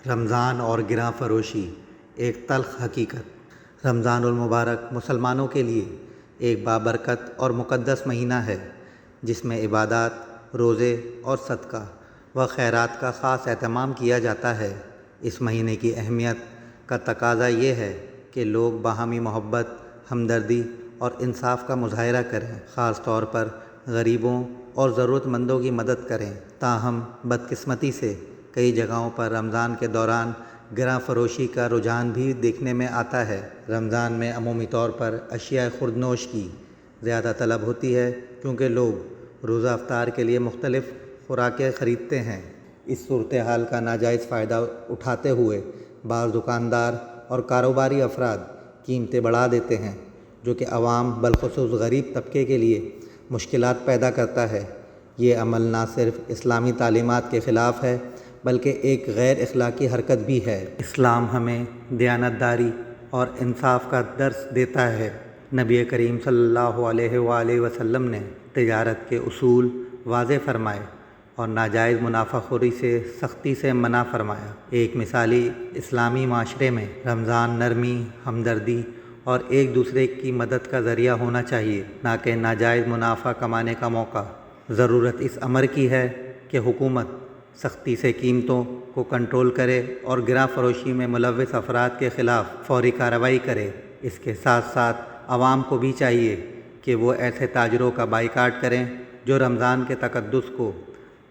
رمضان اور گراں فروشی ایک تلخ حقیقت۔ رمضان المبارک مسلمانوں کے لیے ایک بابرکت اور مقدس مہینہ ہے جس میں عبادات، روزے اور صدقہ و خیرات کا خاص اہتمام کیا جاتا ہے۔ اس مہینے کی اہمیت کا تقاضا یہ ہے کہ لوگ باہمی محبت، ہمدردی اور انصاف کا مظاہرہ کریں، خاص طور پر غریبوں اور ضرورت مندوں کی مدد کریں۔ تاہم بدقسمتی سے کئی جگہوں پر رمضان کے دوران گراں فروشی کا رجحان بھی دیکھنے میں آتا ہے۔ رمضان میں عمومی طور پر اشیاء خوردنوش کی زیادہ طلب ہوتی ہے کیونکہ لوگ روزہ افطار کے لیے مختلف خوراکیں خریدتے ہیں۔ اس صورتحال کا ناجائز فائدہ اٹھاتے ہوئے بعض دکاندار اور کاروباری افراد قیمتیں بڑھا دیتے ہیں، جو کہ عوام بالخصوص غریب طبقے کے لیے مشکلات پیدا کرتا ہے۔ یہ عمل نہ صرف اسلامی تعلیمات کے خلاف ہے بلکہ ایک غیر اخلاقی حرکت بھی ہے۔ اسلام ہمیں دیانتداری اور انصاف کا درس دیتا ہے۔ نبی کریم صلی اللہ علیہ وآلہ وسلم نے تجارت کے اصول واضح فرمائے اور ناجائز منافع خوری سے سختی سے منع فرمایا۔ ایک مثالی اسلامی معاشرے میں رمضان نرمی، ہمدردی اور ایک دوسرے کی مدد کا ذریعہ ہونا چاہیے، نہ کہ ناجائز منافع کمانے کا موقع۔ ضرورت اس امر کی ہے کہ حکومت سختی سے قیمتوں کو کنٹرول کرے اور گراں فروشی میں ملوث افراد کے خلاف فوری کارروائی کرے۔ اس کے ساتھ ساتھ عوام کو بھی چاہیے کہ وہ ایسے تاجروں کا بائیکاٹ کریں جو رمضان کے تقدس کو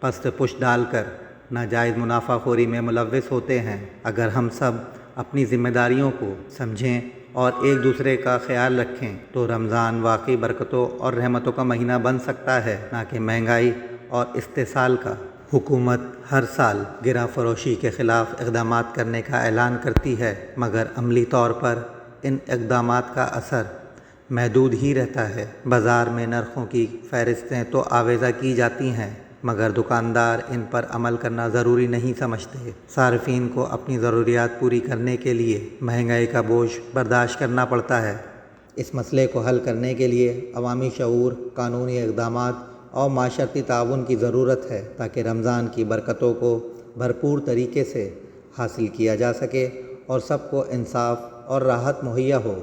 پست پش ڈال کر ناجائز منافع خوری میں ملوث ہوتے ہیں۔ اگر ہم سب اپنی ذمہ داریوں کو سمجھیں اور ایک دوسرے کا خیال رکھیں تو رمضان واقعی برکتوں اور رحمتوں کا مہینہ بن سکتا ہے، نہ کہ مہنگائی اور استحصال کا۔ حکومت ہر سال گراں فروشی کے خلاف اقدامات کرنے کا اعلان کرتی ہے، مگر عملی طور پر ان اقدامات کا اثر محدود ہی رہتا ہے۔ بازار میں نرخوں کی فہرستیں تو آویزاں کی جاتی ہیں، مگر دکاندار ان پر عمل کرنا ضروری نہیں سمجھتے۔ صارفین کو اپنی ضروریات پوری کرنے کے لیے مہنگائی کا بوجھ برداشت کرنا پڑتا ہے۔ اس مسئلے کو حل کرنے کے لیے عوامی شعور، قانونی اقدامات اور معاشرتی تعاون کی ضرورت ہے تاکہ رمضان کی برکتوں کو بھرپور طریقے سے حاصل کیا جا سکے اور سب کو انصاف اور راحت مہیا ہو۔